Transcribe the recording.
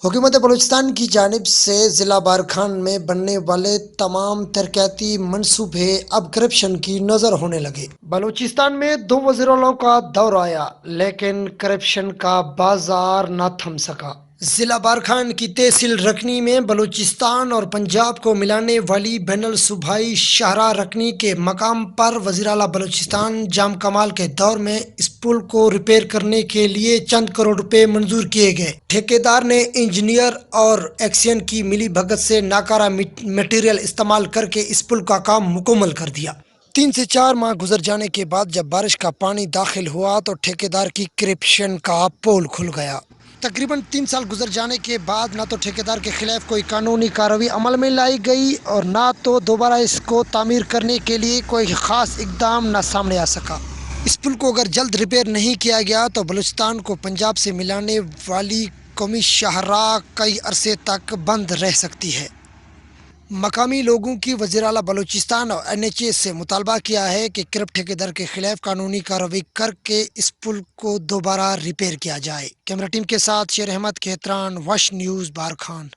حکومت بلوچستان کی جانب سے ضلع بارکھان میں بننے والے تمام ترقیاتی منصوبے اب کرپشن کی نظر ہونے لگے۔ بلوچستان میں 2 وزیراعلیٰ کا دور آیا لیکن کرپشن کا بازار نہ تھم سکا۔ ضلع بارکھان کی تحصیل رکنی میں بلوچستان اور پنجاب کو ملانے والی بین الصوبائی شاہراہ رکنی کے مقام پر وزیراعلیٰ بلوچستان جام کمال کے دور میں اس پل کو ریپیئر کرنے کے لیے چند کروڑ روپے منظور کیے گئے۔ ٹھیکیدار نے انجینئر اور ایکسین کی ملی بھگت سے ناکارہ مٹیریل استعمال کر کے اس پل کا کام مکمل کر دیا۔ 3 سے 4 ماہ گزر جانے کے بعد جب بارش کا پانی داخل ہوا تو ٹھیکیدار کی کرپشن کا پول کھل گیا۔ تقریباً 3 سال گزر جانے کے بعد نہ تو ٹھیکیدار کے خلاف کوئی قانونی کارروائی عمل میں لائی گئی اور نہ تو دوبارہ اس کو تعمیر کرنے کے لیے کوئی خاص اقدام نہ سامنے آ سکا۔ اس پل کو اگر جلد ریپیئر نہیں کیا گیا تو بلوچستان کو پنجاب سے ملانے والی قومی شاہراہ کئی عرصے تک بند رہ سکتی ہے۔ مقامی لوگوں کی وزیراعلیٰ بلوچستان اور NHA سے مطالبہ کیا ہے کہ کرپٹ ٹھیکیدار کے خلاف قانونی کارروائی کر کے اس پل کو دوبارہ ریپیئر کیا جائے۔ کیمرہ ٹیم کے ساتھ شیر احمد کھیتران، وش نیوز، بارکھان۔